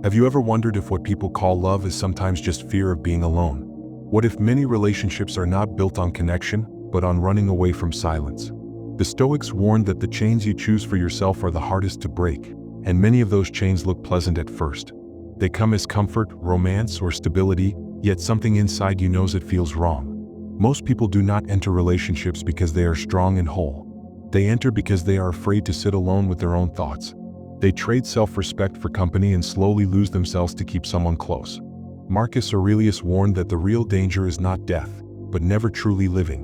Have you ever wondered if what people call love is sometimes just fear of being alone? What if many relationships are not built on connection, but on running away from silence? The Stoics warned that the chains you choose for yourself are the hardest to break, and many of those chains look pleasant at first. They come as comfort, romance, or stability, yet something inside you knows it feels wrong. Most people do not enter relationships because they are strong and whole. They enter because they are afraid to sit alone with their own thoughts. They trade self-respect for company and slowly lose themselves to keep someone close. Marcus Aurelius warned that the real danger is not death, but never truly living.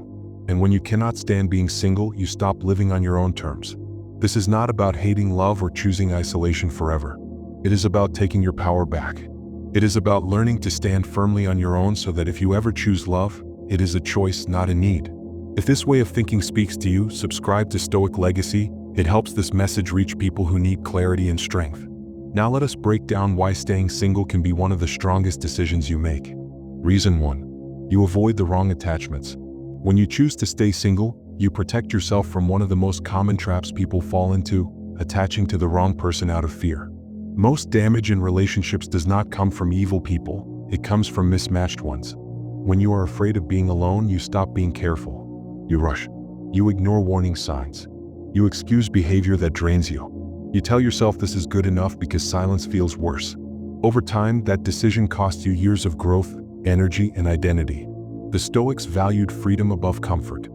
And when you cannot stand being single, you stop living on your own terms. This is not about hating love or choosing isolation forever. It is about taking your power back. It is about learning to stand firmly on your own so that if you ever choose love, it is a choice, not a need. If this way of thinking speaks to you, subscribe to Stoic Legacy. It helps this message reach people who need clarity and strength. Now let us break down why staying single can be one of the strongest decisions you make. Reason 1. You avoid the wrong attachments. When you choose to stay single, you protect yourself from one of the most common traps people fall into, attaching to the wrong person out of fear. Most damage in relationships does not come from evil people, it comes from mismatched ones. When you are afraid of being alone, you stop being careful. You rush. You ignore warning signs. You excuse behavior that drains you. You tell yourself this is good enough because silence feels worse. Over time, that decision costs you years of growth, energy, and identity. The Stoics valued freedom above comfort.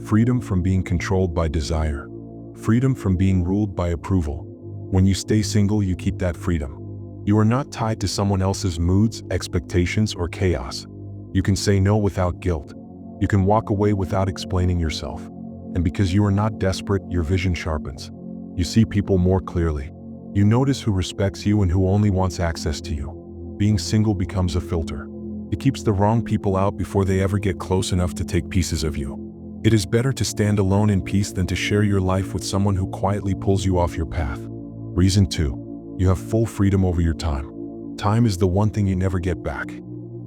Freedom from being controlled by desire. Freedom from being ruled by approval. When you stay single, you keep that freedom. You are not tied to someone else's moods, expectations, or chaos. You can say no without guilt. You can walk away without explaining yourself. And because you are not desperate, your vision sharpens. You see people more clearly. You notice who respects you and who only wants access to you. Being single becomes a filter. It keeps the wrong people out before they ever get close enough to take pieces of you. It is better to stand alone in peace than to share your life with someone who quietly pulls you off your path. Reason 2. You have full freedom over your time. Time is the one thing you never get back.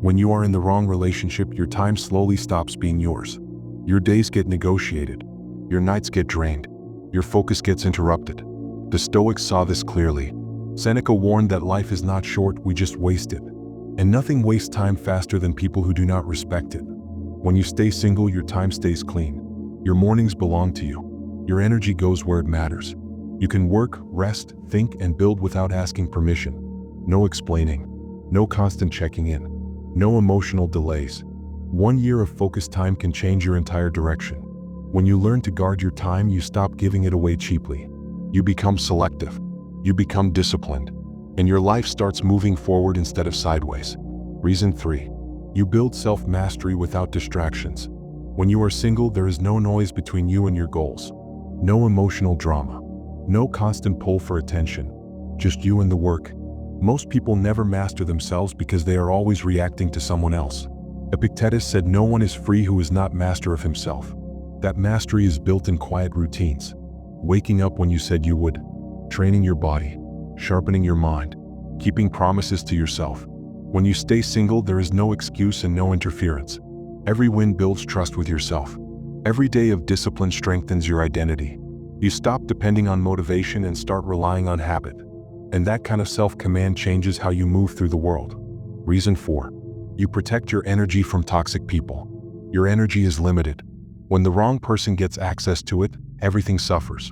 When you are in the wrong relationship, your time slowly stops being yours. Your days get negotiated. Your nights get drained. Your focus gets interrupted. The Stoics saw this clearly. Seneca warned that life is not short, we just waste it. And nothing wastes time faster than people who do not respect it. When you stay single, your time stays clean. Your mornings belong to you. Your energy goes where it matters. You can work, rest, think, and build without asking permission. No explaining. No constant checking in. No emotional delays. 1 year of focused time can change your entire direction. When you learn to guard your time, you stop giving it away cheaply. You become selective. You become disciplined. And your life starts moving forward instead of sideways. Reason 3. You build self-mastery without distractions. When you are single, there is no noise between you and your goals. No emotional drama. No constant pull for attention. Just you and the work. Most people never master themselves because they are always reacting to someone else. Epictetus said no one is free who is not master of himself. That mastery is built in quiet routines. Waking up when you said you would. Training your body. Sharpening your mind. Keeping promises to yourself. When you stay single, there is no excuse and no interference. Every win builds trust with yourself. Every day of discipline strengthens your identity. You stop depending on motivation and start relying on habit. And that kind of self-command changes how you move through the world. Reason 4. You protect your energy from toxic people. Your energy is limited. When the wrong person gets access to it, everything suffers.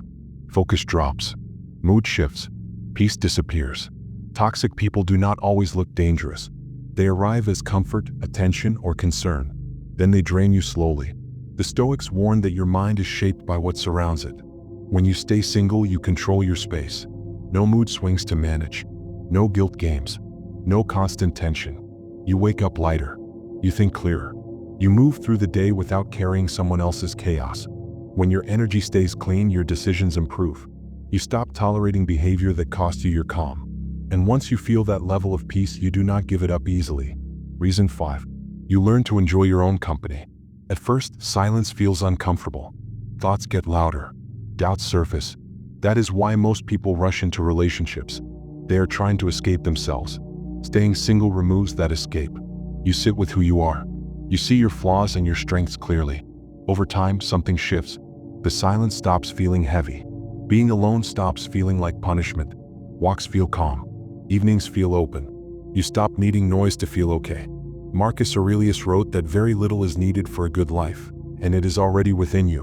Focus drops. Mood shifts. Peace disappears. Toxic people do not always look dangerous. They arrive as comfort, attention, or concern. Then they drain you slowly. The Stoics warned that your mind is shaped by what surrounds it. When you stay single, you control your space. No mood swings to manage. No guilt games. No constant tension. You wake up lighter. You think clearer. You move through the day without carrying someone else's chaos. When your energy stays clean, your decisions improve. You stop tolerating behavior that costs you your calm. And once you feel that level of peace, you do not give it up easily. Reason 5. You learn to enjoy your own company. At first, silence feels uncomfortable. Thoughts get louder. Doubts surface. That is why most people rush into relationships. They are trying to escape themselves. Staying single removes that escape. You sit with who you are. You see your flaws and your strengths clearly. Over time, something shifts. The silence stops feeling heavy. Being alone stops feeling like punishment. Walks feel calm. Evenings feel open. You stop needing noise to feel okay. Marcus Aurelius wrote that very little is needed for a good life, and it is already within you.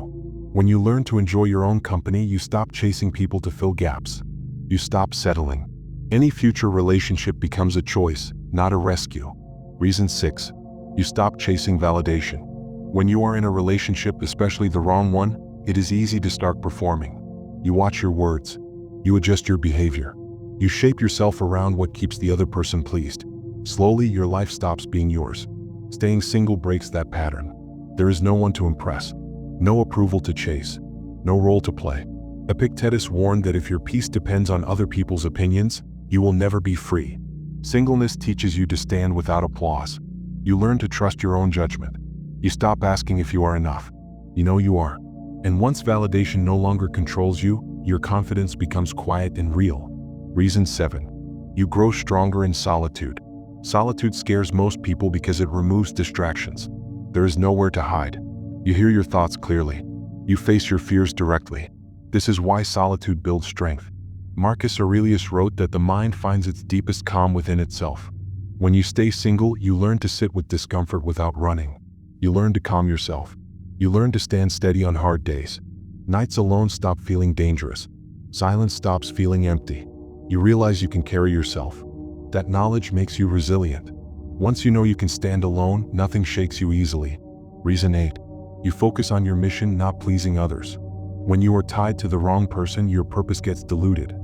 When you learn to enjoy your own company, you stop chasing people to fill gaps. You stop settling. Any future relationship becomes a choice, not a rescue. Reason 6. You stop chasing validation. When you are in a relationship, especially the wrong one, it is easy to start performing. You watch your words. You adjust your behavior. You shape yourself around what keeps the other person pleased. Slowly, your life stops being yours. Staying single breaks that pattern. There is no one to impress, no approval to chase, no role to play. Epictetus warned that if your peace depends on other people's opinions, you will never be free. Singleness teaches you to stand without applause. You learn to trust your own judgment. You stop asking if you are enough. You know you are. And once validation no longer controls you, your confidence becomes quiet and real. Reason 7. You grow stronger in solitude. Solitude scares most people because it removes distractions. There is nowhere to hide. You hear your thoughts clearly. You face your fears directly. This is why solitude builds strength. Marcus Aurelius wrote that the mind finds its deepest calm within itself. When you stay single, you learn to sit with discomfort without running. You learn to calm yourself. You learn to stand steady on hard days. Nights alone stop feeling dangerous. Silence stops feeling empty. You realize you can carry yourself. That knowledge makes you resilient. Once you know you can stand alone, nothing shakes you easily. Reason 8. You focus on your mission, not pleasing others. When you are tied to the wrong person, your purpose gets diluted.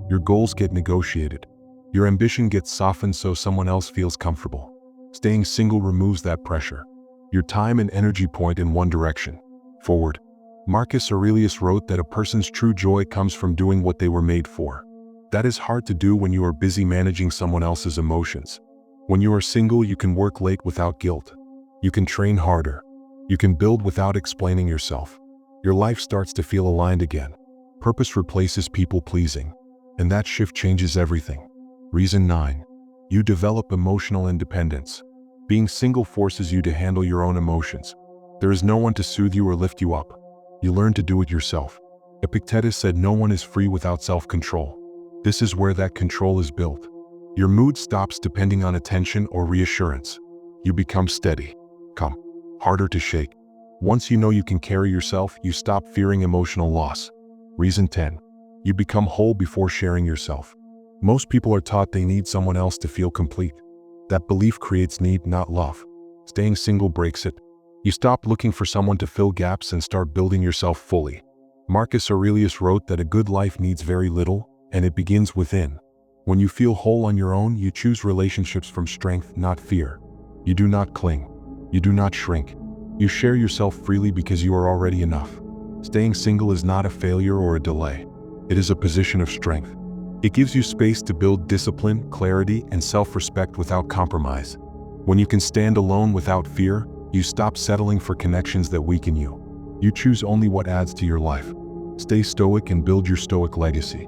Your goals get negotiated. Your ambition gets softened so someone else feels comfortable. Staying single removes that pressure. Your time and energy point in one direction, forward. Marcus Aurelius wrote that a person's true joy comes from doing what they were made for. That is hard to do when you are busy managing someone else's emotions. When you are single, you can work late without guilt. You can train harder. You can build without explaining yourself. Your life starts to feel aligned again. Purpose replaces people-pleasing. And that shift changes everything. Reason 9. You develop emotional independence. Being single forces you to handle your own emotions. There is no one to soothe you or lift you up. You learn to do it yourself. Epictetus said no one is free without self-control. This is where that control is built. Your mood stops depending on attention or reassurance. You become steady, calm, harder to shake. Once you know you can carry yourself, you stop fearing emotional loss. Reason 10. You become whole before sharing yourself. Most people are taught they need someone else to feel complete. That belief creates need, not love. Staying single breaks it. You stop looking for someone to fill gaps and start building yourself fully. Marcus Aurelius wrote that a good life needs very little, and it begins within. When you feel whole on your own, you choose relationships from strength, not fear. You do not cling. You do not shrink. You share yourself freely because you are already enough. Staying single is not a failure or a delay. It is a position of strength. It gives you space to build discipline, clarity, and self-respect without compromise. When you can stand alone without fear, you stop settling for connections that weaken you. You choose only what adds to your life. Stay stoic and build your stoic legacy.